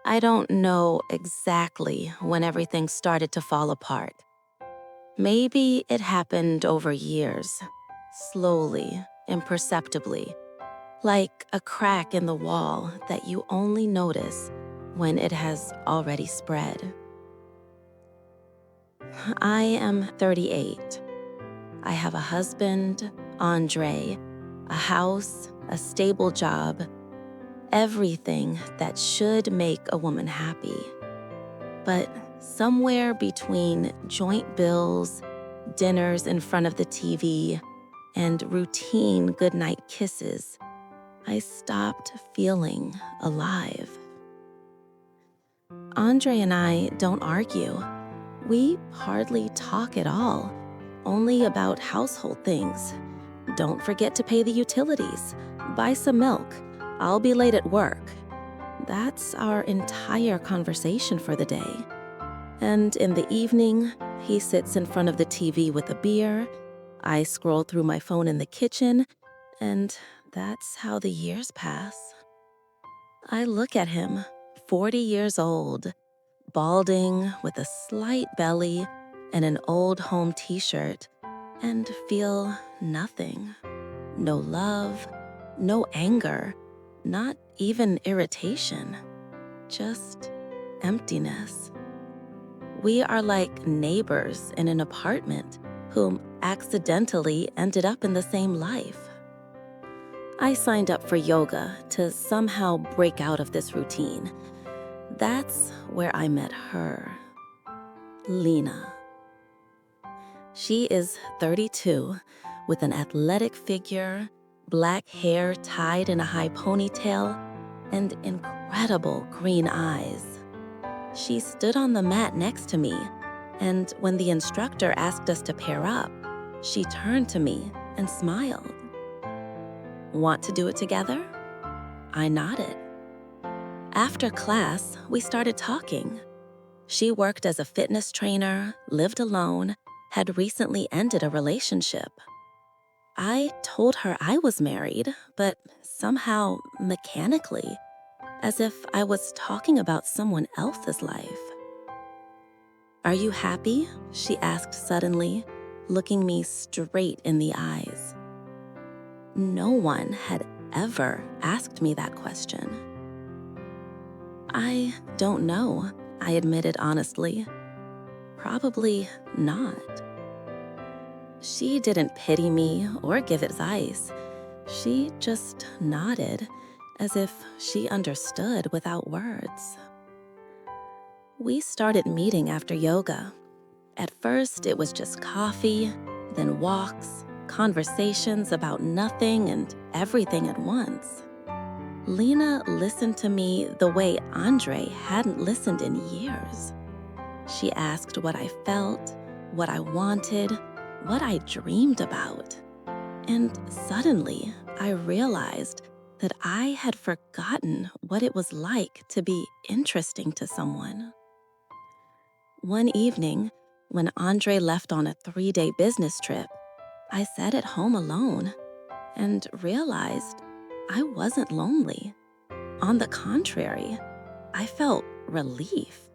I don't know exactly when everything started to fall apart. Maybe it happened over years, slowly, imperceptibly, like a crack in the wall that you only notice when it has already spread. I am 38. I have a husband, Andre, a house, a stable job, everything that should make a woman happy. But somewhere between joint bills, dinners in front of the TV, and routine goodnight kisses, I stopped feeling alive. Andre and I don't argue. We hardly talk at all, only about household things. Don't forget to pay the utilities. Buy some milk. I'll be late at work. That's our entire conversation for the day. And in the evening, he sits in front of the TV with a beer. I scroll through my phone in the kitchen, and that's how the years pass. I look at him, 40 years old, balding with a slight belly and an old home t-shirt, and feel nothing. No love, no anger, not even irritation, just emptiness. We are like neighbors in an apartment whom accidentally ended up in the same life. I signed up for yoga to somehow break out of this routine. That's where I met her, Lina. She is 32, with an athletic figure, black hair tied in a high ponytail, and incredible green eyes. She stood on the mat next to me, and when the instructor asked us to pair up, she turned to me and smiled. Want to do it together? I nodded. After class, we started talking. She worked as a fitness trainer, lived alone, had recently ended a relationship. I told her I was married, but somehow mechanically, as if I was talking about someone else's life. Are you happy? She asked suddenly, looking me straight in the eyes. No one had ever asked me that question. I don't know, I admitted honestly. Probably not. She didn't pity me or give advice. She just nodded, as if she understood without words. We started meeting after yoga. At first, it was just coffee, then walks, conversations about nothing and everything at once. Lina listened to me the way Andre hadn't listened in years. She asked what I felt, what I wanted, what I dreamed about. And suddenly, I realized that I had forgotten what it was like to be interesting to someone. One evening, when Andre left on a 3-day business trip, I sat at home alone and realized I wasn't lonely. On the contrary, I felt relief.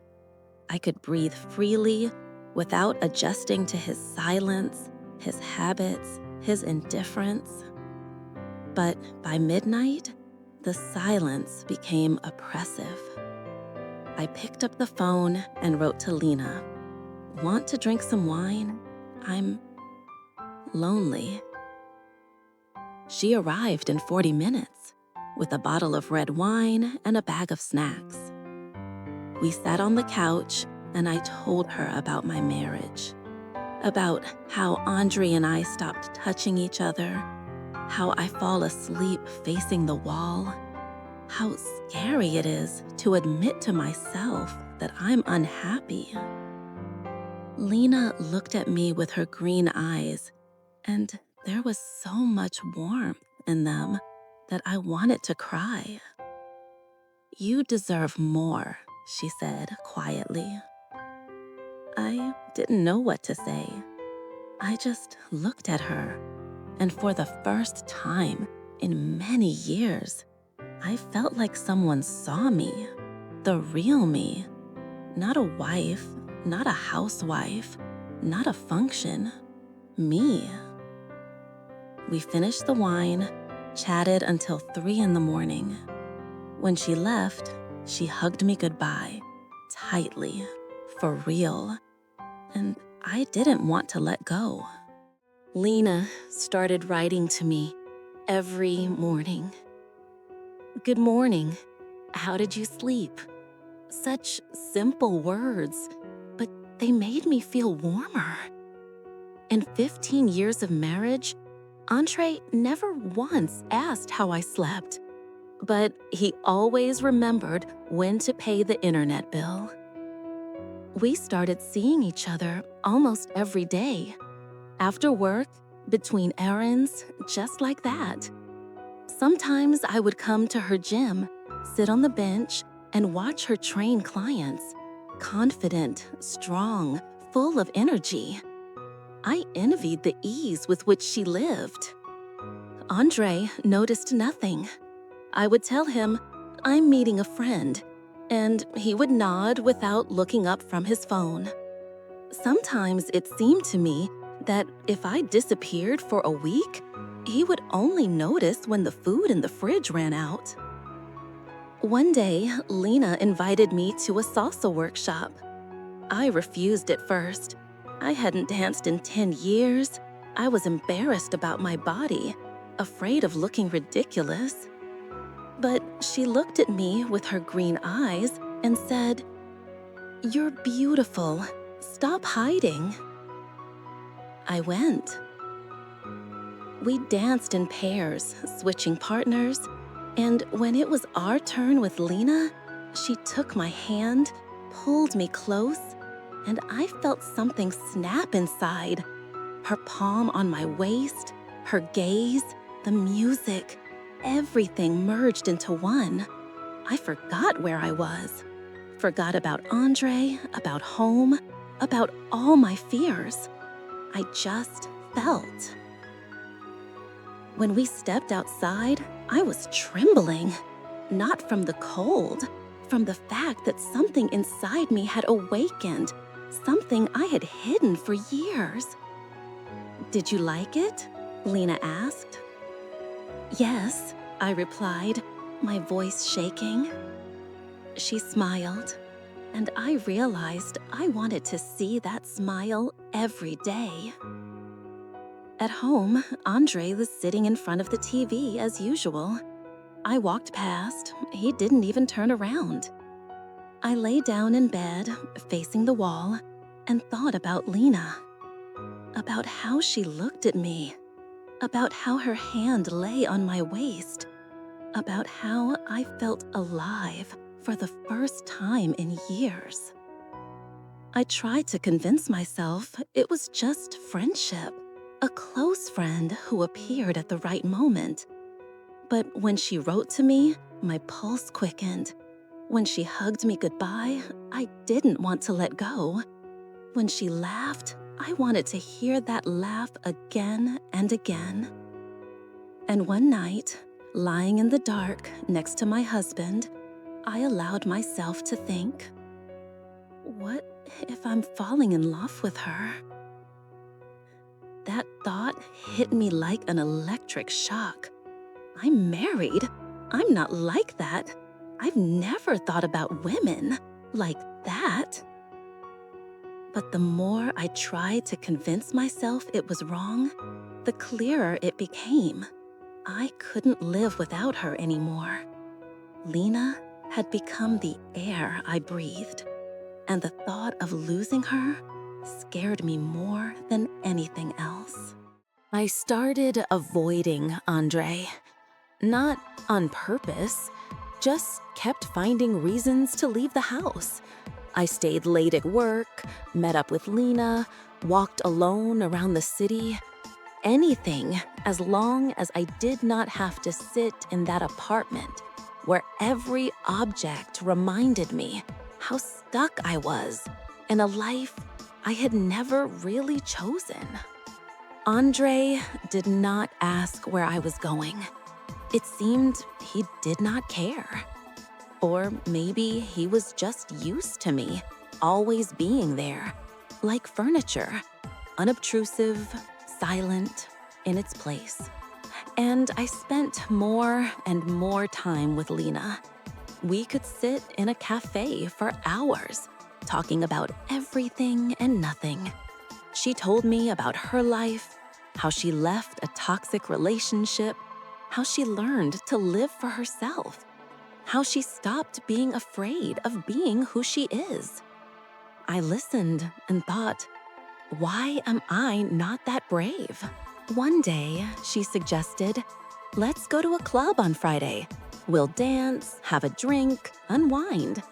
I could breathe freely without adjusting to his silence, his habits, his indifference. But by midnight, the silence became oppressive. I picked up the phone and wrote to Lina, "Want to drink some wine? I'm lonely." She arrived in 40 minutes with a bottle of red wine and a bag of snacks. We sat on the couch and I told her about my marriage, about how Andre and I stopped touching each other, how I fall asleep facing the wall, how scary it is to admit to myself that I'm unhappy. Lina looked at me with her green eyes, and there was so much warmth in them that I wanted to cry. "You deserve more," she said quietly. I didn't know what to say. I just looked at her, and for the first time in many years, I felt like someone saw me. the real me. Not a wife, not a housewife, not a function. Me. We finished the wine, chatted until 3 in the morning. When she left, she hugged me goodbye, tightly, for real. And I didn't want to let go. Lina started writing to me every morning. Good morning. How did you sleep? Such simple words, but they made me feel warmer. In 15 years of marriage, Andre never once asked how I slept, but he always remembered when to pay the internet bill. We started seeing each other almost every day. After work, between errands, just like that. Sometimes I would come to her gym, sit on the bench, and watch her train clients. Confident, strong, full of energy. I envied the ease with which she lived. Andre noticed nothing. I would tell him, I'm meeting a friend, and he would nod without looking up from his phone. Sometimes it seemed to me that if I disappeared for a week, he would only notice when the food in the fridge ran out. One day, Lina invited me to a salsa workshop. I refused at first. I hadn't danced in 10 years. I was embarrassed about my body, afraid of looking ridiculous. But she looked at me with her green eyes and said, "You're beautiful. Stop hiding." I went. We danced in pairs, switching partners, and when it was our turn with Lina, she took my hand, pulled me close, and I felt something snap inside. Her palm on my waist, her gaze, the music, everything merged into one. I forgot where I was. Forgot about Andre, about home, about all my fears. I just felt. When we stepped outside, I was trembling. Not from the cold, from the fact that something inside me had awakened, something I had hidden for years. "Did you like it?" Lina asked. "Yes," I replied, my voice shaking. She smiled, and I realized I wanted to see that smile every day. At home, Andre was sitting in front of the TV as usual. I walked past. He didn't even turn around. I lay down in bed, facing the wall, and thought about Lina. About how she looked at me. About how her hand lay on my waist. About how I felt alive for the first time in years. I tried to convince myself it was just friendship. A close friend who appeared at the right moment. But when she wrote to me, my pulse quickened. When she hugged me goodbye, I didn't want to let go. When she laughed, I wanted to hear that laugh again and again. And one night, lying in the dark next to my husband, I allowed myself to think, what if I'm falling in love with her? That thought hit me like an electric shock. I'm married. I'm not like that. I've never thought about women like that. But the more I tried to convince myself it was wrong, the clearer it became. I couldn't live without her anymore. Lina had become the air I breathed, and the thought of losing her scared me more than anything else. I started avoiding Andre. Not on purpose, just kept finding reasons to leave the house. I stayed late at work, met up with Lina, walked alone around the city. Anything as long as I did not have to sit in that apartment where every object reminded me how stuck I was in a life I had never really chosen. Andre did not ask where I was going. It seemed he did not care. Or maybe he was just used to me, always being there, like furniture, unobtrusive, silent, in its place. And I spent more and more time with Lina. We could sit in a cafe for hours, talking about everything and nothing. She told me about her life, how she left a toxic relationship, how she learned to live for herself, how she stopped being afraid of being who she is. I listened and thought, why am I not that brave? One day, she suggested, let's go to a club on Friday. We'll dance, have a drink, unwind.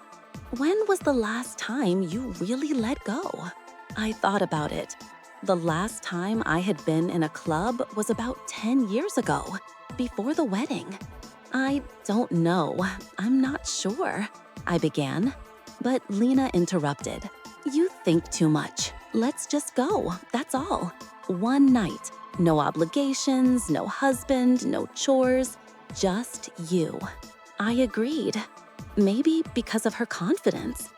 When was the last time you really let go? I thought about it. The last time I had been in a club was about 10 years ago, before the wedding. I don't know. I'm not sure, I began. But Lina interrupted. You think too much. Let's just go, that's all. One night. No obligations, no husband, no chores, just you. I agreed. Maybe because of her confidence.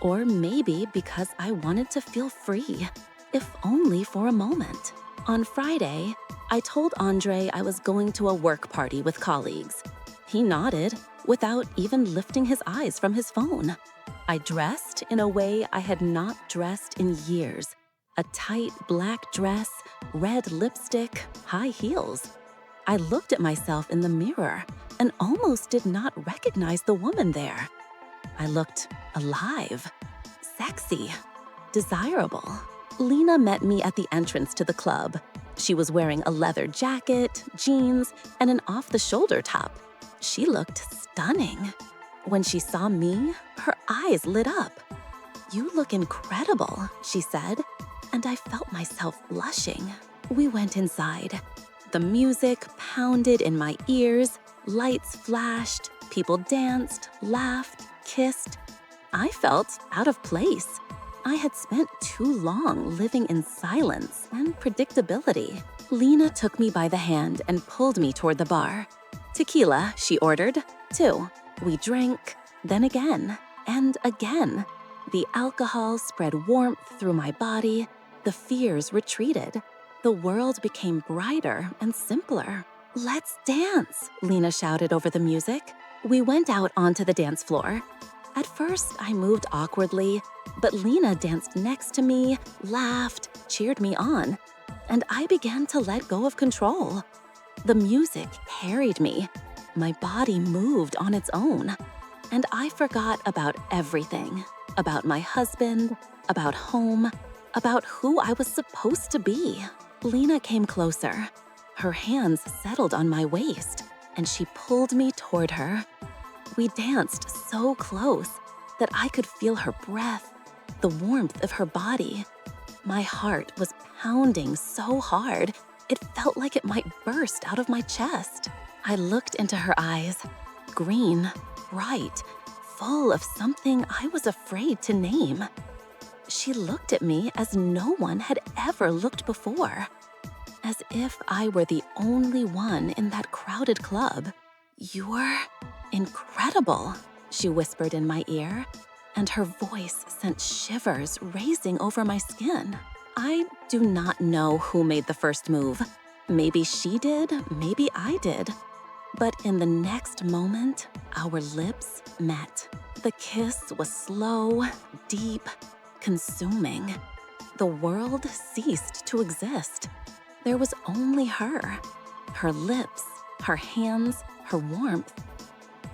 Or maybe because I wanted to feel free, if only for a moment. On Friday, I told Andre I was going to a work party with colleagues. He nodded without even lifting his eyes from his phone. I dressed in a way I had not dressed in years. A tight black dress, red lipstick, high heels. I looked at myself in the mirror and almost did not recognize the woman there. I looked alive, sexy, desirable. Lina met me at the entrance to the club. She was wearing a leather jacket, jeans, and an off-the-shoulder top. She looked stunning. When she saw me, her eyes lit up. You look incredible, she said, and I felt myself blushing. We went inside. The music pounded in my ears, lights flashed, people danced, laughed, kissed. I felt out of place. I had spent too long living in silence and predictability. Lina took me by the hand and pulled me toward the bar. Tequila, she ordered. 2. We drank, then again, and again. The alcohol spread warmth through my body. The fears retreated. The world became brighter and simpler. Let's dance, Lina shouted over the music. We went out onto the dance floor. At first, I moved awkwardly, but Lina danced next to me, laughed, cheered me on, and I began to let go of control. The music carried me. My body moved on its own, and I forgot about everything. About my husband, about home, about who I was supposed to be. Lina came closer. Her hands settled on my waist, and she pulled me toward her. We danced so close that I could feel her breath, the warmth of her body. My heart was pounding so hard, it felt like it might burst out of my chest. I looked into her eyes, green, bright, full of something I was afraid to name. She looked at me as no one had ever looked before, as if I were the only one in that crowded club. "You're incredible," she whispered in my ear, and her voice sent shivers racing over my skin. I do not know who made the first move. Maybe she did, maybe I did. But in the next moment, our lips met. The kiss was slow, deep, consuming. The world ceased to exist. There was only her. Her lips, her hands, her warmth.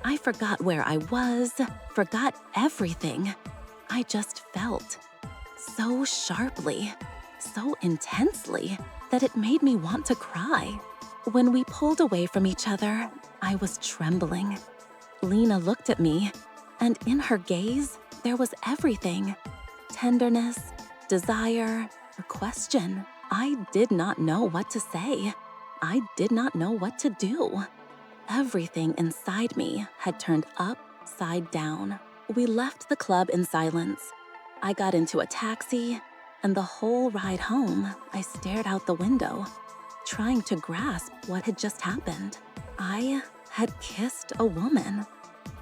I forgot where I was, forgot everything. I just felt so sharply, so intensely, that it made me want to cry. When we pulled away from each other, I was trembling. Lina looked at me, and in her gaze, there was everything. Tenderness, desire, a question. I did not know what to say. I did not know what to do. Everything inside me had turned upside down. We left the club in silence. I got into a taxi, and the whole ride home, I stared out the window, trying to grasp what had just happened. I had kissed a woman.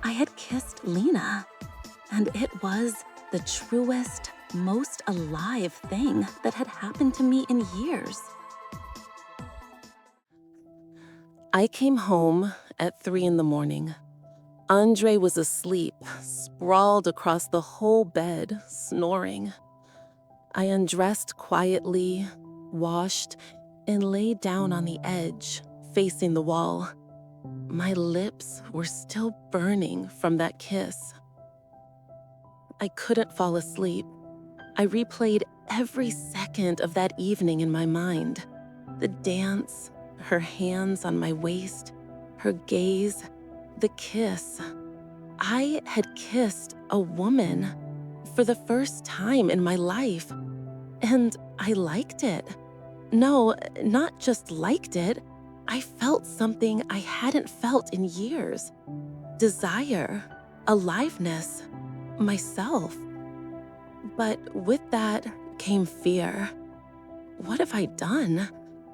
I had kissed Lina, and it was the truest, most alive thing that had happened to me in years. I came home at 3 in the morning. Andre was asleep, sprawled across the whole bed, snoring. I undressed quietly, washed, and lay down on the edge, facing the wall. My lips were still burning from that kiss. I couldn't fall asleep. I replayed every second of that evening in my mind. The dance, her hands on my waist, her gaze, the kiss. I had kissed a woman for the first time in my life, and I liked it. No, not just liked it. I felt something I hadn't felt in years. Desire, aliveness, myself. But with that came fear. What have I done?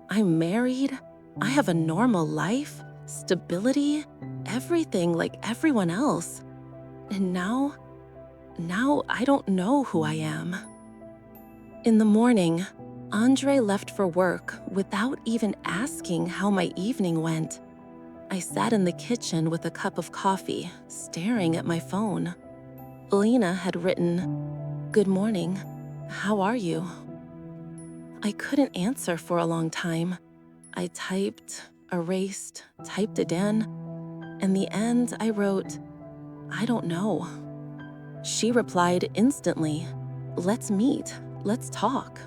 I'm married. I have a normal life, stability, everything like everyone else. And now I don't know who I am. In the morning, Andre left for work without even asking how my evening went. I sat in the kitchen with a cup of coffee, staring at my phone. Lina had written, "Good morning. How are you?" I couldn't answer for a long time. I typed, erased, typed again. In the end, I wrote, "I don't know." She replied instantly, "Let's meet. Let's talk."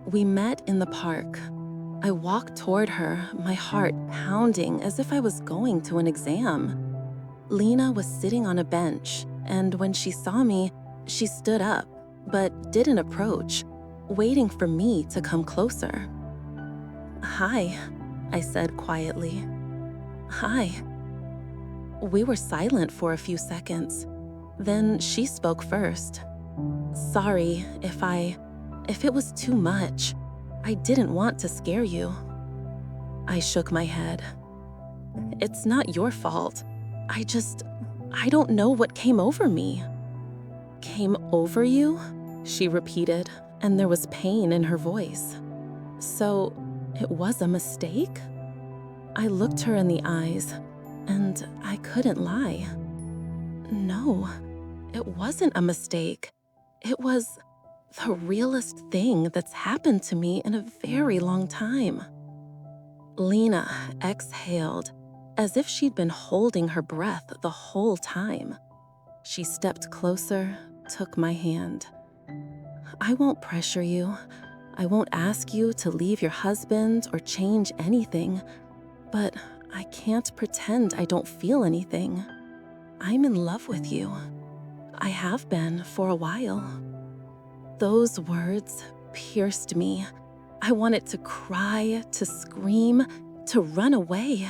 We met in the park. I walked toward her, my heart pounding as if I was going to an exam. Lina was sitting on a bench, and when she saw me, she stood up, but didn't approach, waiting for me to come closer. "Hi," I said quietly. "Hi." We were silent for a few seconds. Then she spoke first. "Sorry if it was too much. I didn't want to scare you." I shook my head. "It's not your fault. I don't know what came over me." "Came over you?" she repeated, and there was pain in her voice. "So it was a mistake?" I looked her in the eyes, and I couldn't lie. "No, it wasn't a mistake. It was the realest thing that's happened to me in a very long time." Lina exhaled, as if she'd been holding her breath the whole time. She stepped closer, took my hand. "I won't pressure you. I won't ask you to leave your husband or change anything, but I can't pretend I don't feel anything. I'm in love with you. I have been for a while." Those words pierced me. I wanted to cry, to scream, to run away.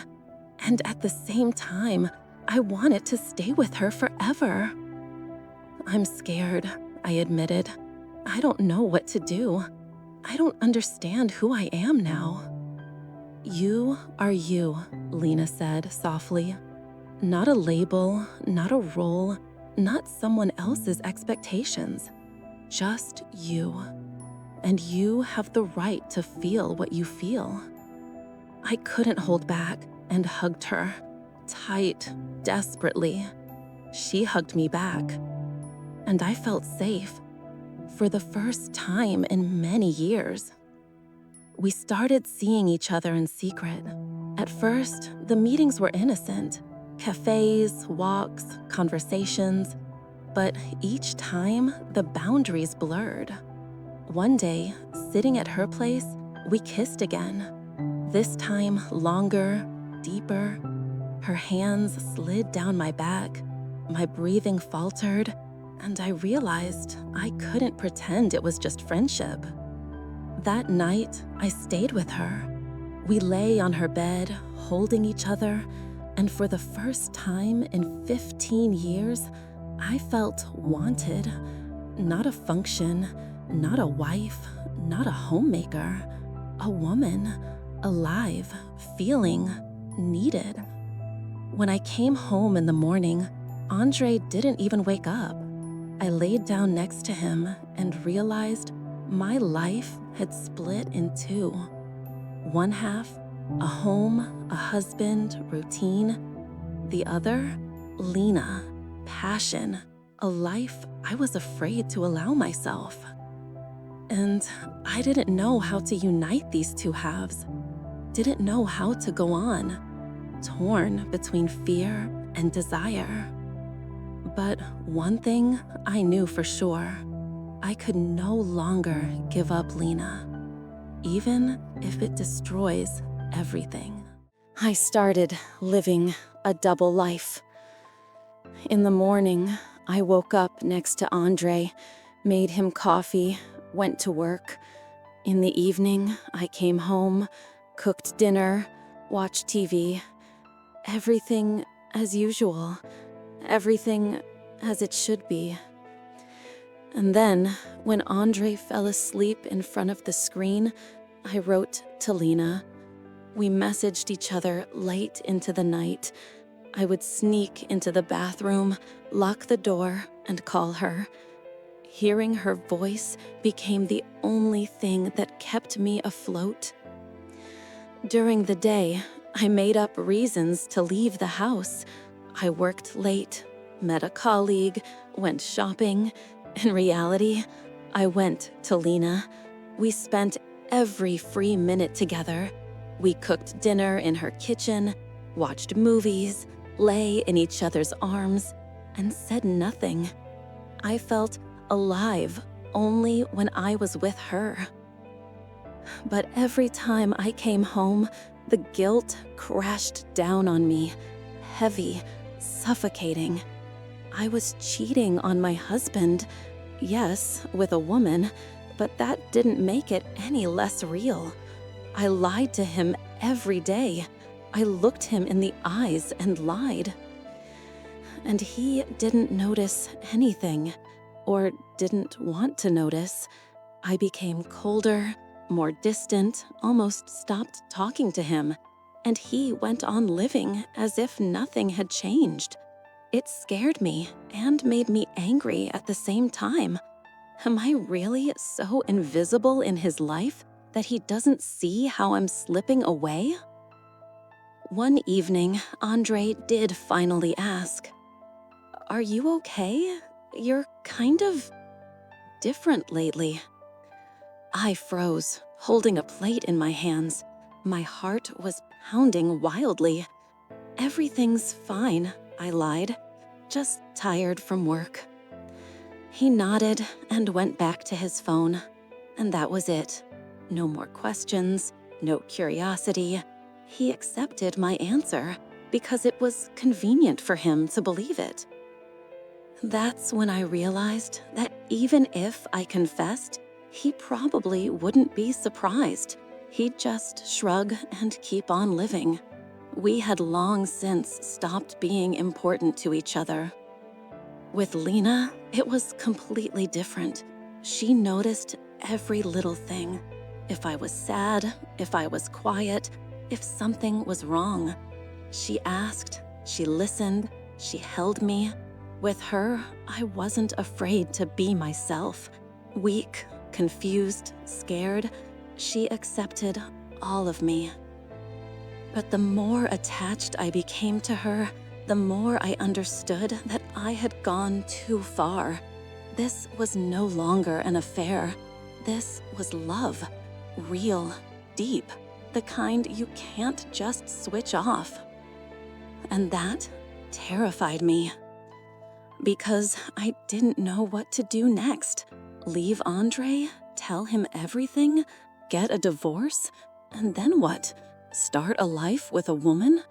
And at the same time, I wanted to stay with her forever. "I'm scared," I admitted. "I don't know what to do. I don't understand who I am now." "You are you," Lina said softly. "Not a label, not a role, not someone else's expectations. Just you. And you have the right to feel what you feel." I couldn't hold back and hugged her, tight, desperately. She hugged me back, and I felt safe for the first time in many years. We started seeing each other in secret. At first, the meetings were innocent, cafes, walks, conversations. But each time, the boundaries blurred. One day, sitting at her place, we kissed again. This time, longer, deeper. Her hands slid down my back, my breathing faltered, and I realized I couldn't pretend it was just friendship. That night, I stayed with her. We lay on her bed, holding each other, and for the first time in 15 years, I felt wanted. Not a function, not a wife, not a homemaker. A woman, alive, feeling, needed. When I came home in the morning, Andre didn't even wake up. I laid down next to him and realized my life had split in two. One half, a home, a husband, routine. The other, Lina, passion, a life I was afraid to allow myself. And I didn't know how to unite these two halves. Didn't know how to go on, torn between fear and desire. But one thing I knew for sure, I could no longer give up Lina, even if it destroys everything. I started living a double life. In the morning, I woke up next to Andre, made him coffee, went to work. In the evening, I came home, cooked dinner, watched TV. Everything as usual. Everything as it should be. And then, when Andre fell asleep in front of the screen, I wrote to Lina. We messaged each other late into the night. I would sneak into the bathroom, lock the door, and call her. Hearing her voice became the only thing that kept me afloat. During the day, I made up reasons to leave the house. I worked late, met a colleague, went shopping. In reality, I went to Lina. We spent every free minute together. We cooked dinner in her kitchen, watched movies, lay in each other's arms, and said nothing. I felt alive only when I was with her. But every time I came home, the guilt crashed down on me, heavy, suffocating. I was cheating on my husband, yes, with a woman, but that didn't make it any less real. I lied to him every day. I looked him in the eyes and lied. And he didn't notice anything, or didn't want to notice. I became colder, more distant, almost stopped talking to him, and he went on living as if nothing had changed. It scared me and made me angry at the same time. Am I really so invisible in his life that he doesn't see how I'm slipping away? One evening, Andre did finally ask, "Are you okay? You're kind of different lately." I froze, holding a plate in my hands. My heart was pounding wildly. "Everything's fine," I lied. "Just tired from work." He nodded and went back to his phone. And that was it. No more questions, no curiosity. He accepted my answer because it was convenient for him to believe it. That's when I realized that even if I confessed, he probably wouldn't be surprised. He'd just shrug and keep on living. We had long since stopped being important to each other. With Lina, it was completely different. She noticed every little thing. If I was sad, if I was quiet, if something was wrong. She asked, she listened, she held me. With her, I wasn't afraid to be myself. Weak, confused, scared, she accepted all of me. But the more attached I became to her, the more I understood that I had gone too far. This was no longer an affair. This was love. Real, deep, the kind you can't just switch off. And that terrified me. Because I didn't know what to do next. Leave Andre? Tell him everything? Get a divorce? And then what? Start a life with a woman?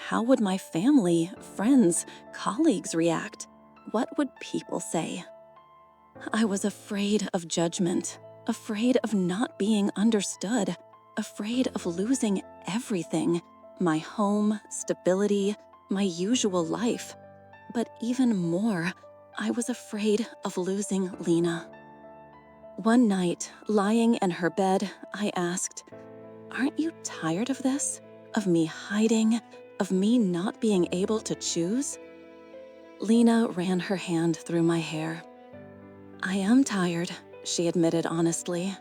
How would my family, friends, colleagues react? What would people say? I was afraid of judgment, afraid of not being understood, afraid of losing everything, my home, stability, my usual life. But even more, I was afraid of losing Lina. One night, lying in her bed, I asked, "Aren't you tired of this? Of me hiding, Of me not being able to choose? Lina ran her hand through my hair. I am tired, she admitted honestly.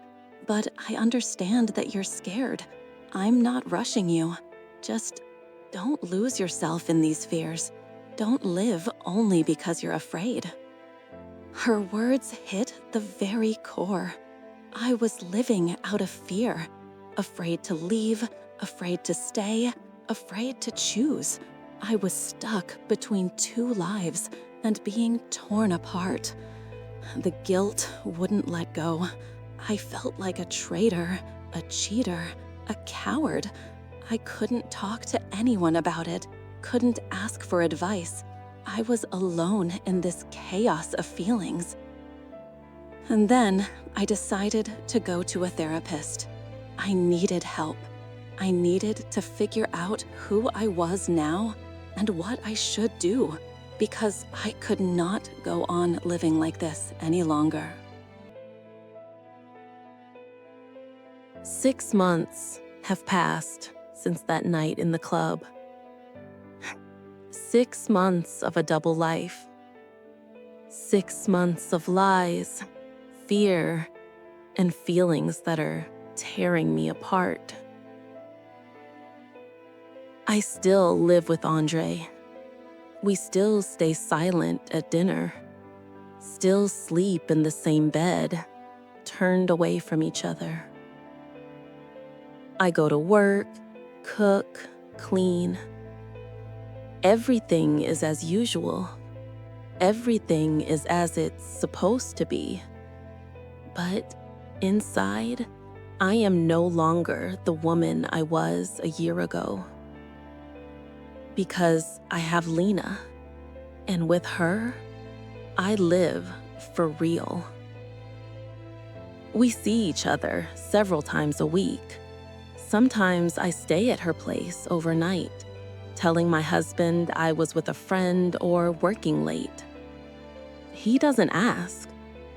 But I understand that you're scared. I'm not rushing you. Just don't lose yourself in these fears. Don't live only because you're afraid. Her words hit the very core. I was living out of fear, afraid to leave, afraid to stay, afraid to choose. I was stuck between two lives and being torn apart. The guilt wouldn't let go. I felt like a traitor, a cheater, a coward. I couldn't talk to anyone about it, couldn't ask for advice. I was alone in this chaos of feelings. And then I decided to go to a therapist. I needed help. I needed to figure out who I was now and what I should do, because I could not go on living like this any longer. 6 months have passed since that night in the club. 6 months of a double life. 6 months of lies, fear, and feelings that are tearing me apart. I still live with Andre. We still stay silent at dinner, still sleep in the same bed, turned away from each other. I go to work, cook, clean. Everything is as usual. Everything is as it's supposed to be. But inside, I am no longer the woman I was a year ago. Because I have Lina, and with her, I live for real. We see each other several times a week. Sometimes I stay at her place overnight, telling my husband I was with a friend or working late. He doesn't ask,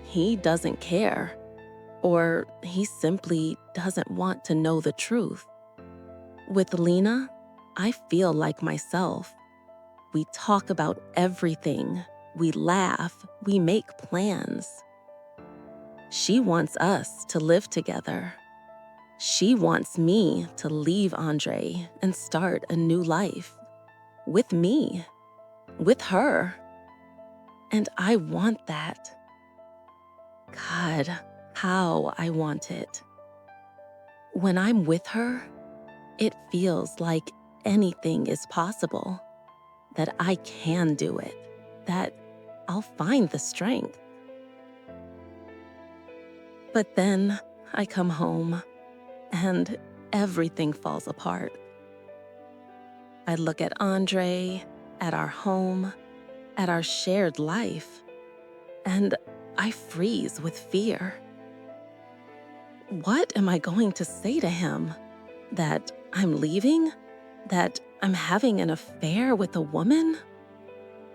he doesn't care, or he simply doesn't want to know the truth. With Lina, I feel like myself. We talk about everything, we laugh, we make plans. She wants us to live together. She wants me to leave Andre and start a new life. With me. With her. And I want that. God, how I want it. When I'm with her, it feels like anything is possible. That I can do it. That I'll find the strength. But then I come home, and everything falls apart. I look at Andre, at our home, at our shared life, and I freeze with fear. What am I going to say to him? That I'm leaving? That I'm having an affair with a woman?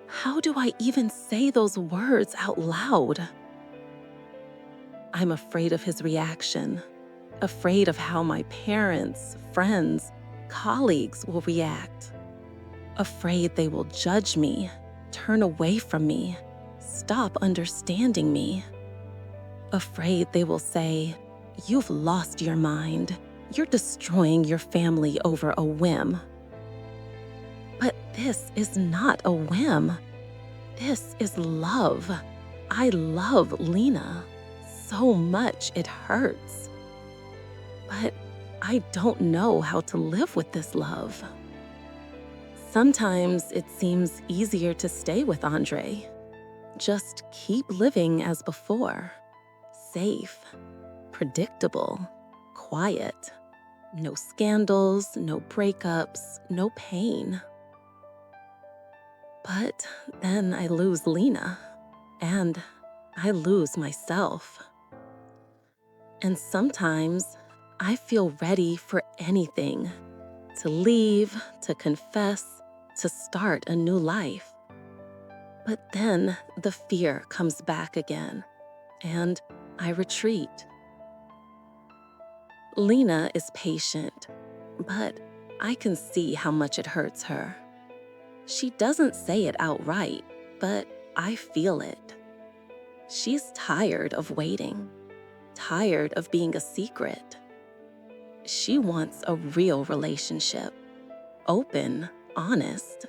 How do I even say those words out loud? I'm afraid of his reaction. Afraid of how my parents, friends, colleagues will react. Afraid they will judge me, turn away from me, stop understanding me. Afraid they will say, "You've lost your mind. You're destroying your family over a whim." But this is not a whim. This is love. I love Lina so much it hurts. But I don't know how to live with this love. Sometimes it seems easier to stay with Andre. Just keep living as before. Safe, predictable, quiet. No scandals, no breakups, no pain. But then I lose Lina, and I lose myself. And sometimes I feel ready for anything, to leave, to confess, to start a new life. But then the fear comes back again, and I retreat. Lina is patient, but I can see how much it hurts her. She doesn't say it outright, but I feel it. She's tired of waiting, tired of being a secret. She wants a real relationship, open, honest,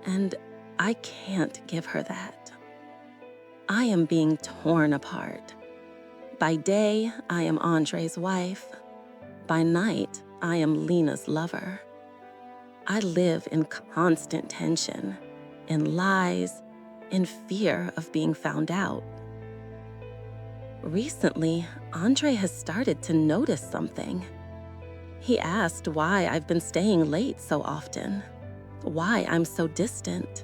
and I can't give her that. I am being torn apart. By day, I am Andre's wife. By night, I am Lina's lover. I live in constant tension, in lies, in fear of being found out. Recently, Andre has started to notice something. He asked why I've been staying late so often, why I'm so distant.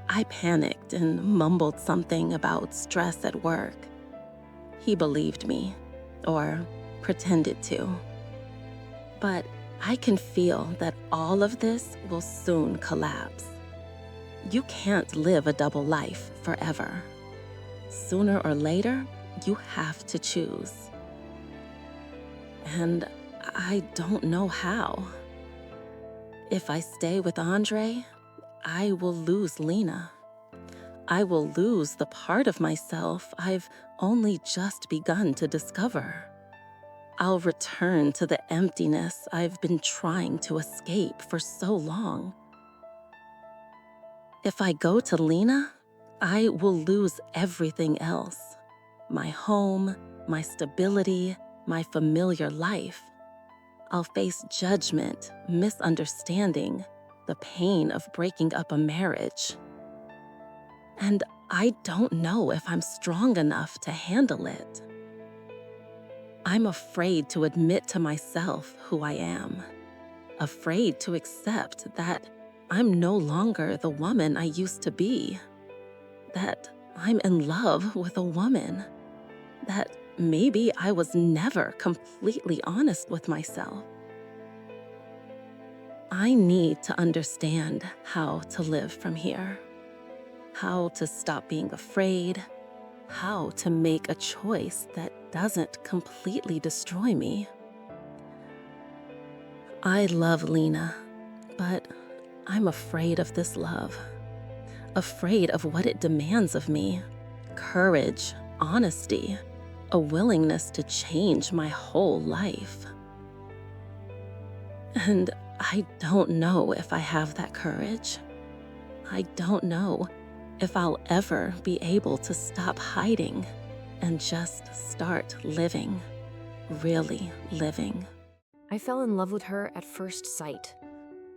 I panicked and mumbled something about stress at work. He believed me, or pretended to. But I can feel that all of this will soon collapse. You can't live a double life forever. Sooner or later, you have to choose. And I don't know how. If I stay with Andre, I will lose Lina. I will lose the part of myself I've only just begun to discover. I'll return to the emptiness I've been trying to escape for so long. If I go to Lina, I will lose everything else. My home, my stability, my familiar life. I'll face judgment, misunderstanding, the pain of breaking up a marriage. And I don't know if I'm strong enough to handle it. I'm afraid to admit to myself who I am, afraid to accept that I'm no longer the woman I used to be, that I'm in love with a woman, that maybe I was never completely honest with myself. I need to understand how to live from here, how to stop being afraid, how to make a choice that doesn't completely destroy me. I love Lina, but I'm afraid of this love, afraid of what it demands of me. Courage, honesty, a willingness to change my whole life. And I don't know if I have that courage. I don't know if I'll ever be able to stop hiding and just start living, really living. I fell in love with her at first sight,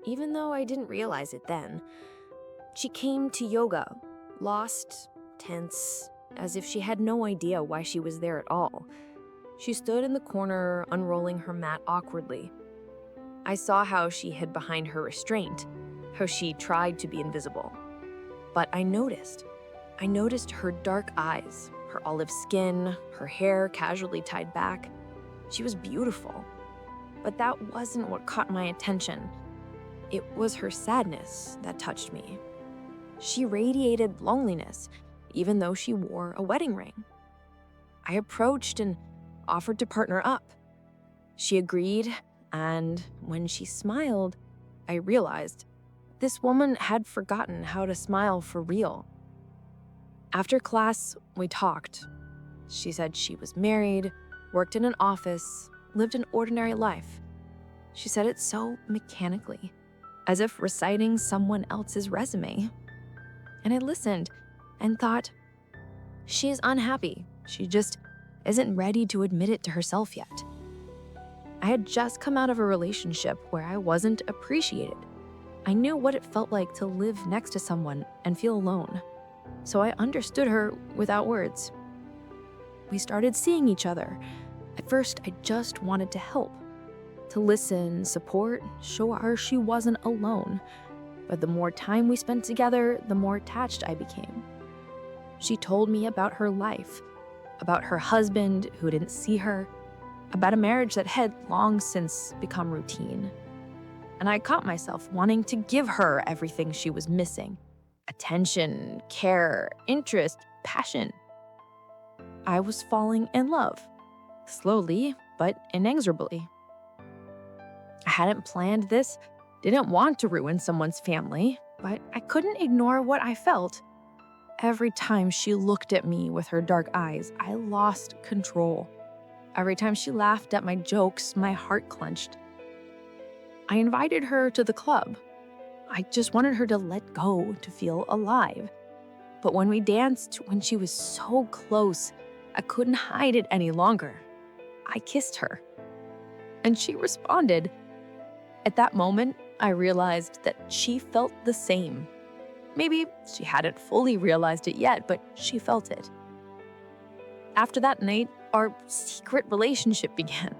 even though I didn't realize it then. She came to yoga, lost, tense, as if she had no idea why she was there at all. She stood in the corner, unrolling her mat awkwardly. I saw how she hid behind her restraint, how she tried to be invisible. But I noticed her dark eyes, her olive skin, her hair casually tied back. She was beautiful. But that wasn't what caught my attention. It was her sadness that touched me. She radiated loneliness, even though she wore a wedding ring. I approached and offered to partner up. She agreed, and when she smiled, I realized this woman had forgotten how to smile for real. After class, we talked. She said she was married, worked in an office, lived an ordinary life. She said it so mechanically, as if reciting someone else's resume. And I listened and thought, she's unhappy. She just isn't ready to admit it to herself yet. I had just come out of a relationship where I wasn't appreciated. I knew what it felt like to live next to someone and feel alone. So I understood her without words. We started seeing each other. At first, I just wanted to help, to listen, support, show her she wasn't alone. But the more time we spent together, the more attached I became. She told me about her life, about her husband who didn't see her, about a marriage that had long since become routine. And I caught myself wanting to give her everything she was missing: attention, care, interest, passion. I was falling in love, slowly but inexorably. I hadn't planned this, didn't want to ruin someone's family, but I couldn't ignore what I felt. Every time she looked at me with her dark eyes, I lost control. Every time she laughed at my jokes, my heart clenched. I invited her to the club. I just wanted her to let go, to feel alive. But when we danced, when she was so close, I couldn't hide it any longer. I kissed her. And she responded. At that moment, I realized that she felt the same. Maybe she hadn't fully realized it yet, but she felt it. After that night, our secret relationship began.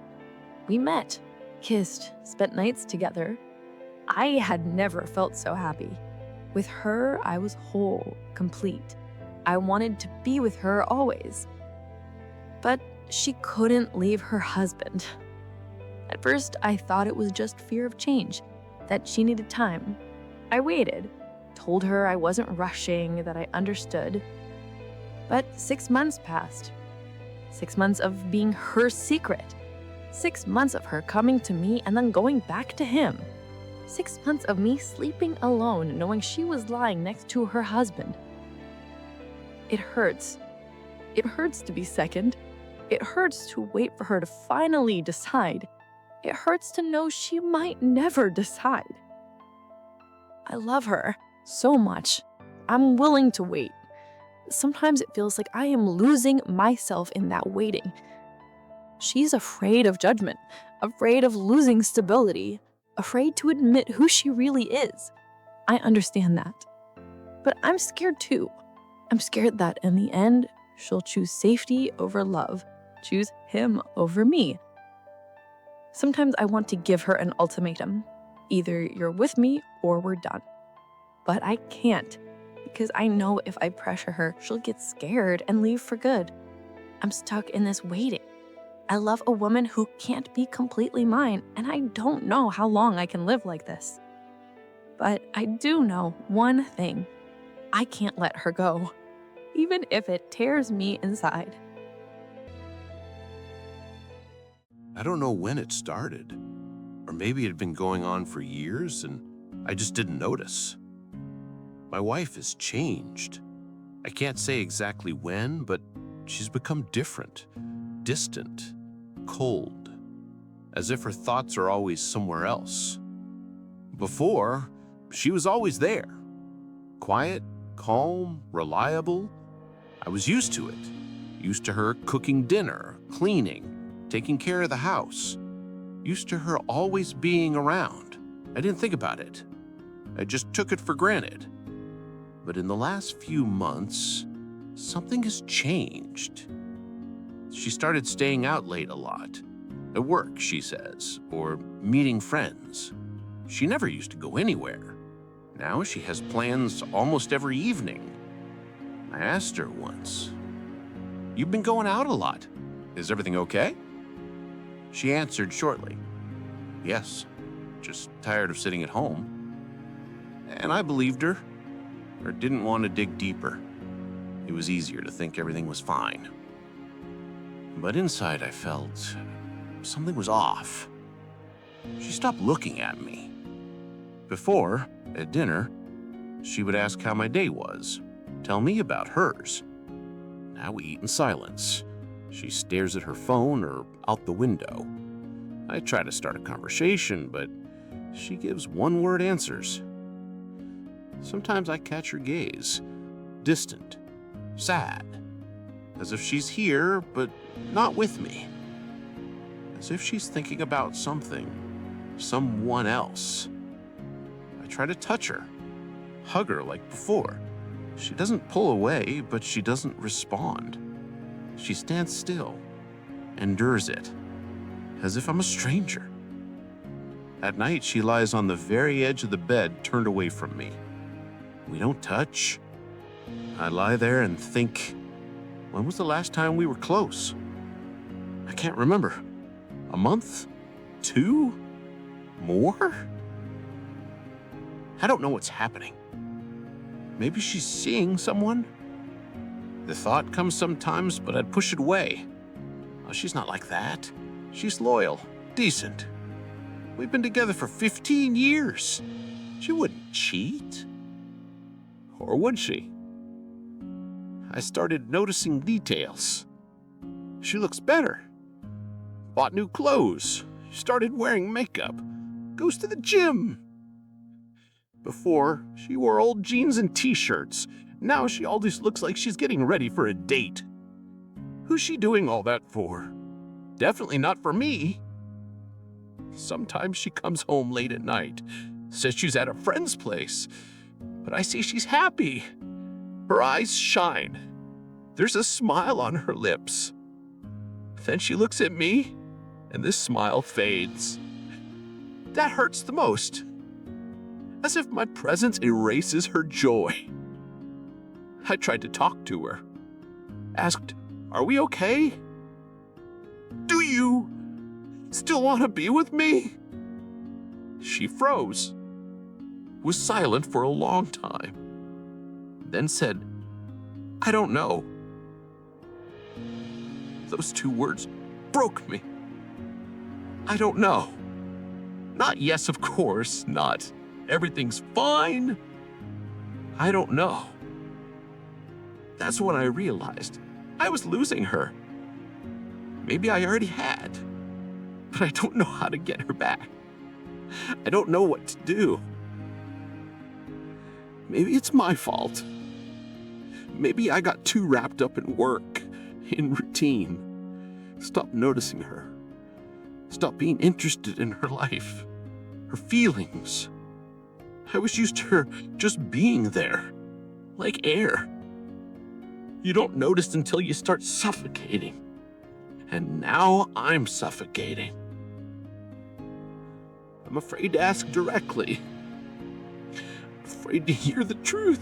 We met, kissed, spent nights together. I had never felt so happy. With her, I was whole, complete. I wanted to be with her always. But she couldn't leave her husband. At first, I thought it was just fear of change, that she needed time. I waited, told her I wasn't rushing, that I understood. But 6 months passed. 6 months of being her secret. 6 months of her coming to me and then going back to him. 6 months of me sleeping alone, knowing she was lying next to her husband. It hurts. It hurts to be second. It hurts to wait for her to finally decide. It hurts to know she might never decide. I love her so much. I'm willing to wait. Sometimes it feels like I am losing myself in that waiting. She's afraid of judgment, afraid of losing stability, afraid to admit who she really is. I understand that. But I'm scared too. I'm scared that in the end, she'll choose safety over love, choose him over me. Sometimes I want to give her an ultimatum. Either you're with me or we're done. But I can't, because I know if I pressure her, she'll get scared and leave for good. I'm stuck in this waiting. I love a woman who can't be completely mine, and I don't know how long I can live like this. But I do know one thing. I can't let her go, even if it tears me inside. I don't know when it started, or maybe it had been going on for years and I just didn't notice. My wife has changed. I can't say exactly when, but she's become different, distant, cold, as if her thoughts are always somewhere else. Before, she was always there. Quiet, calm, reliable. I was used to it. Used to her cooking dinner, cleaning, taking care of the house. Used to her always being around. I didn't think about it. I just took it for granted. But in the last few months, something has changed. She started staying out late a lot. At work, she says, or meeting friends. She never used to go anywhere. Now she has plans almost every evening. I asked her once, "You've been going out a lot. Is everything okay?" She answered shortly, "Yes, just tired of sitting at home." And I believed her, or didn't want to dig deeper. It was easier to think everything was fine. But inside I felt something was off. She stopped looking at me. Before, at dinner, she would ask how my day was, tell me about hers. Now we eat in silence. She stares at her phone or out the window. I try to start a conversation, but she gives one-word answers. Sometimes I catch her gaze, distant, sad, as if she's here, but not with me. As if she's thinking about something, someone else. I try to touch her, hug her like before. She doesn't pull away, but she doesn't respond. She stands still, endures it, as if I'm a stranger. At night, she lies on the very edge of the bed, turned away from me. We don't touch. I lie there and think, when was the last time we were close? I can't remember. A month? 2? More? I don't know what's happening. Maybe she's seeing someone? The thought comes sometimes, but I'd push it away. Oh, she's not like that. She's loyal, decent. We've been together for 15 years. She wouldn't cheat. Or would she? I started noticing details. She looks better. Bought new clothes. Started wearing makeup. Goes to the gym. Before, she wore old jeans and t-shirts. Now she always looks like she's getting ready for a date. Who's she doing all that for? Definitely not for me. Sometimes she comes home late at night, says she's at a friend's place, but I see she's happy. Her eyes shine. There's a smile on her lips. Then she looks at me, and this smile fades. That hurts the most. As if my presence erases her joy. I tried to talk to her. Asked, "Are we okay? Do you still want to be with me?" She froze. Was silent for a long time. Then said, "I don't know." Those two words broke me. I don't know. Not yes, of course, not everything's fine. I don't know. That's when I realized I was losing her. Maybe I already had, but I don't know how to get her back. I don't know what to do. Maybe it's my fault. Maybe I got too wrapped up in work, in routine. Stopped noticing her. Stopped being interested in her life, her feelings. I was used to her just being there, like air. You don't notice until you start suffocating. And now I'm suffocating. I'm afraid to ask directly. Afraid to hear the truth.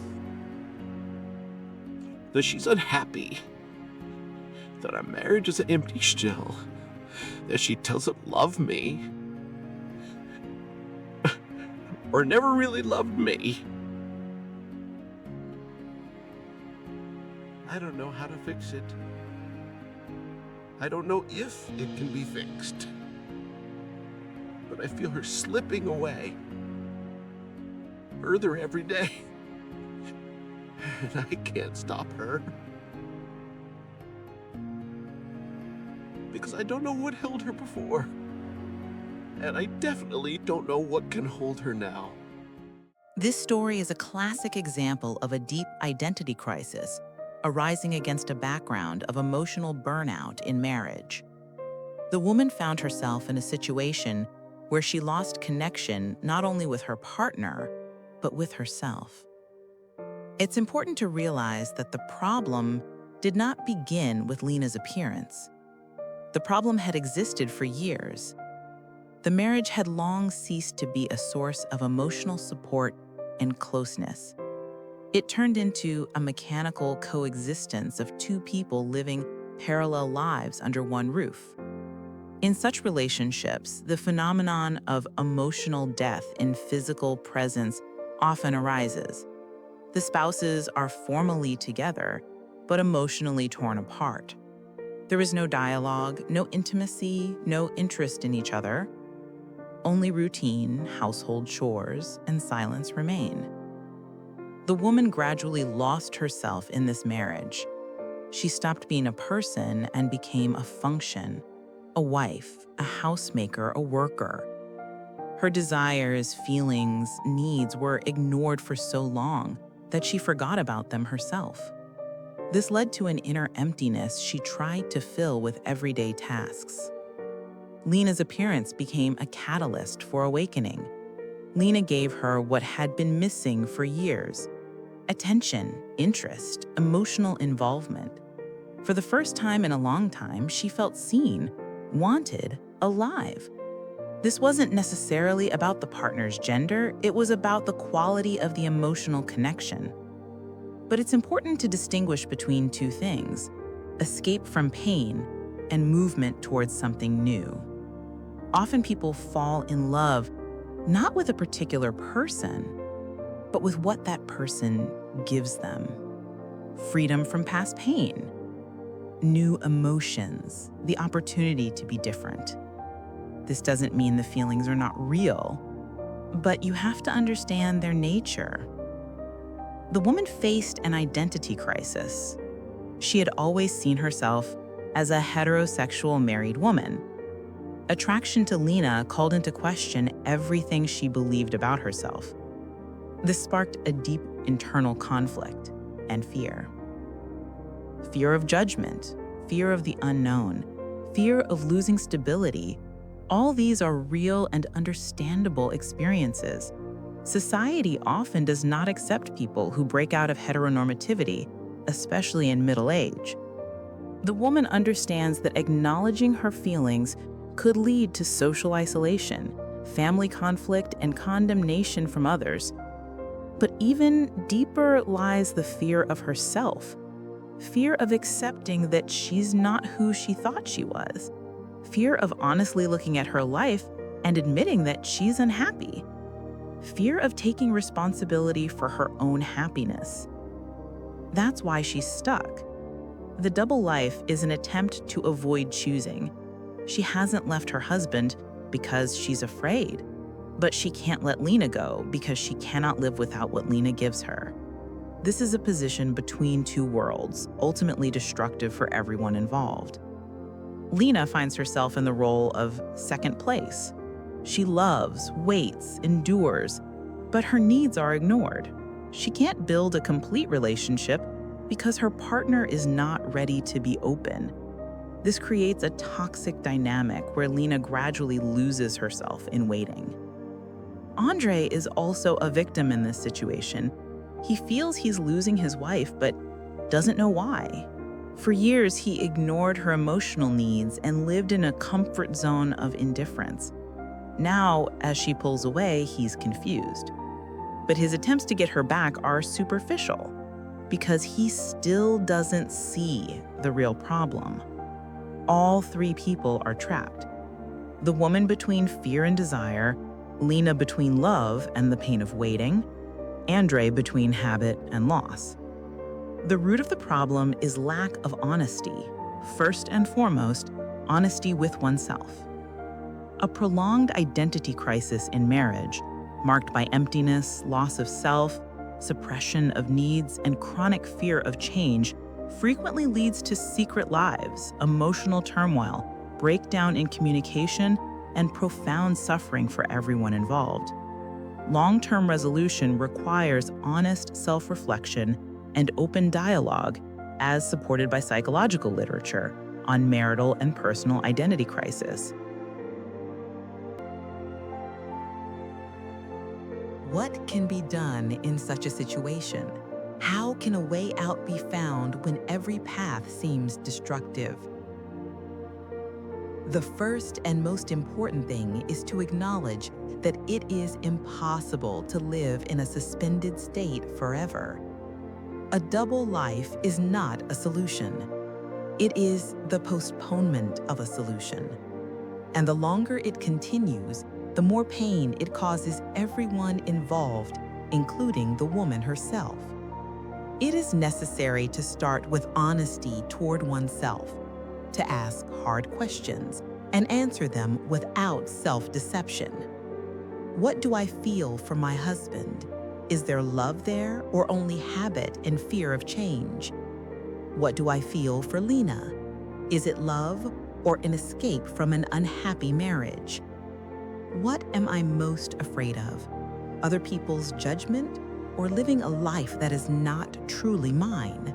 That she's unhappy. That our marriage is an empty shell. That she doesn't love me. Or never really loved me. I don't know how to fix it. I don't know if it can be fixed. But I feel her slipping away. Further every day. And I can't stop her. Because I don't know what held her before. And I definitely don't know what can hold her now. This story is a classic example of a deep identity crisis arising against a background of emotional burnout in marriage. The woman found herself in a situation where she lost connection not only with her partner, but with herself. It's important to realize that the problem did not begin with Lina's appearance. The problem had existed for years. The marriage had long ceased to be a source of emotional support and closeness. It turned into a mechanical coexistence of two people living parallel lives under one roof. In such relationships, the phenomenon of emotional death in physical presence often arises. The spouses are formally together, but emotionally torn apart. There is no dialogue, no intimacy, no interest in each other. Only routine, household chores, and silence remain. The woman gradually lost herself in this marriage. She stopped being a person and became a function, a wife, a housemaker, a worker. Her desires, feelings, needs were ignored for so long that she forgot about them herself. This led to an inner emptiness she tried to fill with everyday tasks. Lina's appearance became a catalyst for awakening. Lina gave her what had been missing for years: attention, interest, emotional involvement. For the first time in a long time, she felt seen, wanted, alive. This wasn't necessarily about the partner's gender, it was about the quality of the emotional connection. But it's important to distinguish between two things: escape from pain and movement towards something new. Often people fall in love not with a particular person, but with what that person gives them. Freedom from past pain, new emotions, the opportunity to be different. This doesn't mean the feelings are not real, but you have to understand their nature. The woman faced an identity crisis. She had always seen herself as a heterosexual married woman. Attraction to Lina called into question everything she believed about herself. This sparked a deep internal conflict and fear. Fear of judgment, fear of the unknown, fear of losing stability. All these are real and understandable experiences. Society often does not accept people who break out of heteronormativity, especially in middle age. The woman understands that acknowledging her feelings could lead to social isolation, family conflict, and condemnation from others. But even deeper lies the fear of herself, fear of accepting that she's not who she thought she was, fear of honestly looking at her life and admitting that she's unhappy, fear of taking responsibility for her own happiness. That's why she's stuck. The double life is an attempt to avoid choosing. She hasn't left her husband because she's afraid, but she can't let Lina go because she cannot live without what Lina gives her. This is a position between two worlds, ultimately destructive for everyone involved. Lina finds herself in the role of second place. She loves, waits, endures, but her needs are ignored. She can't build a complete relationship because her partner is not ready to be open. This creates a toxic dynamic where Lina gradually loses herself in waiting. Andre is also a victim in this situation. He feels he's losing his wife, but doesn't know why. For years, he ignored her emotional needs and lived in a comfort zone of indifference. Now, as she pulls away, he's confused. But his attempts to get her back are superficial because he still doesn't see the real problem. All three people are trapped. The woman between fear and desire, Lina between love and the pain of waiting, Andre between habit and loss. The root of the problem is lack of honesty. First and foremost, honesty with oneself. A prolonged identity crisis in marriage, marked by emptiness, loss of self, suppression of needs, and chronic fear of change, frequently leads to secret lives, emotional turmoil, breakdown in communication, and profound suffering for everyone involved. Long-term resolution requires honest self-reflection and open dialogue, as supported by psychological literature on marital and personal identity crisis. What can be done in such a situation? How can a way out be found when every path seems destructive? The first and most important thing is to acknowledge that it is impossible to live in a suspended state forever. A double life is not a solution. It is the postponement of a solution. And the longer it continues, the more pain it causes everyone involved, including the woman herself. It is necessary to start with honesty toward oneself, to ask hard questions and answer them without self-deception. What do I feel for my husband? Is there love there or only habit and fear of change? What do I feel for Lina? Is it love or an escape from an unhappy marriage? What am I most afraid of? Other people's judgment or living a life that is not truly mine?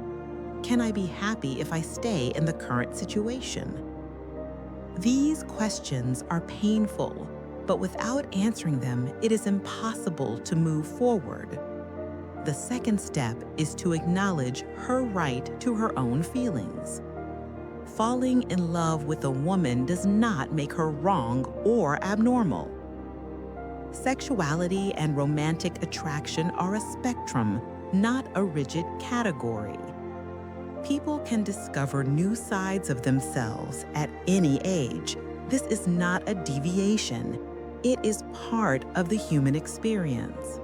Can I be happy if I stay in the current situation? These questions are painful, but without answering them, it is impossible to move forward. The second step is to acknowledge her right to her own feelings. Falling in love with a woman does not make her wrong or abnormal. Sexuality and romantic attraction are a spectrum, not a rigid category. People can discover new sides of themselves at any age. This is not a deviation. It is part of the human experience.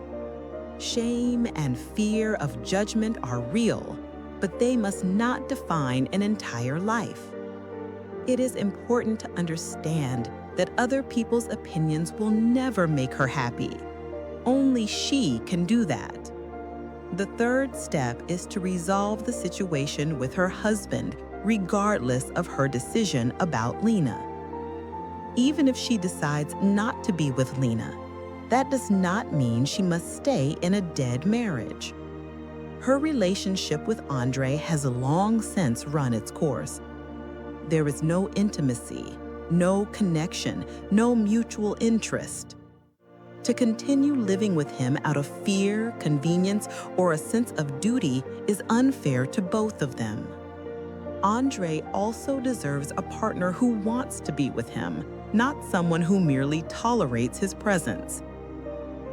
Shame and fear of judgment are real, but they must not define an entire life. It is important to understand that other people's opinions will never make her happy. Only she can do that. The third step is to resolve the situation with her husband, regardless of her decision about Lina. Even if she decides not to be with Lina, that does not mean she must stay in a dead marriage. Her relationship with Andre has long since run its course. There is no intimacy, no connection, no mutual interest. To continue living with him out of fear, convenience, or a sense of duty is unfair to both of them. Andre also deserves a partner who wants to be with him, not someone who merely tolerates his presence.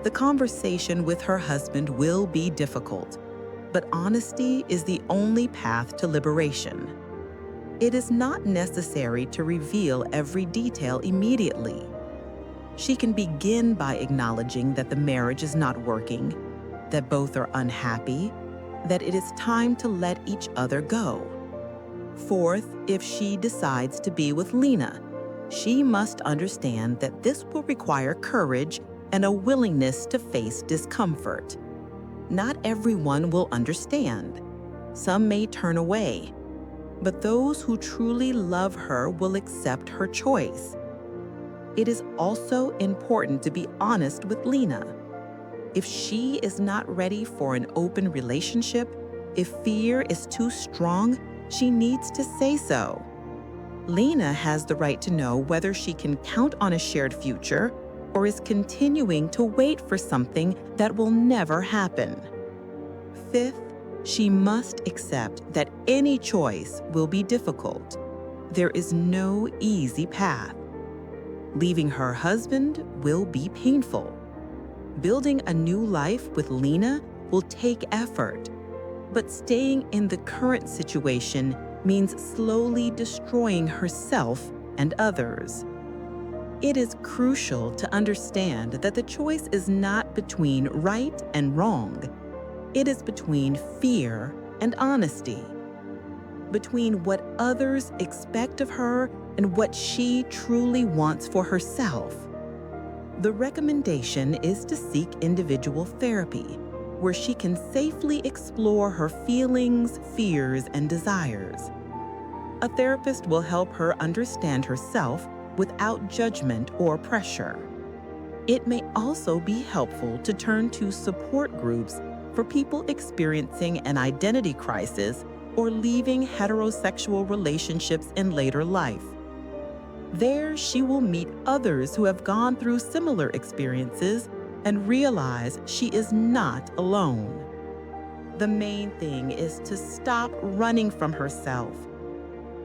The conversation with her husband will be difficult, but honesty is the only path to liberation. It is not necessary to reveal every detail immediately. She can begin by acknowledging that the marriage is not working, that both are unhappy, that it is time to let each other go. Fourth, if she decides to be with Lina, she must understand that this will require courage and a willingness to face discomfort. Not everyone will understand. Some may turn away, but those who truly love her will accept her choice. It is also important to be honest with Lina. If she is not ready for an open relationship, if fear is too strong, she needs to say so. Lina has the right to know whether she can count on a shared future or is continuing to wait for something that will never happen. Fifth, she must accept that any choice will be difficult. There is no easy path. Leaving her husband will be painful. Building a new life with Lina will take effort, but staying in the current situation means slowly destroying herself and others. It is crucial to understand that the choice is not between right and wrong. It is between fear and honesty, between what others expect of her and what she truly wants for herself. The recommendation is to seek individual therapy, where she can safely explore her feelings, fears, and desires. A therapist will help her understand herself without judgment or pressure. It may also be helpful to turn to support groups for people experiencing an identity crisis or leaving heterosexual relationships in later life. There, she will meet others who have gone through similar experiences and realize she is not alone. The main thing is to stop running from herself.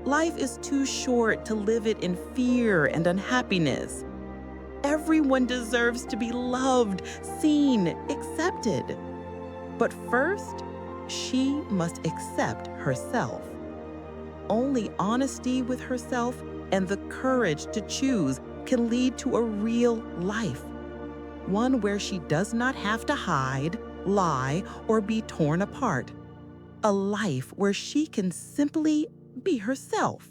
Life is too short to live it in fear and unhappiness. Everyone deserves to be loved, seen, accepted. But first, she must accept herself. Only honesty with herself and the courage to choose can lead to a real life. One where she does not have to hide, lie, or be torn apart. A life where she can simply be herself.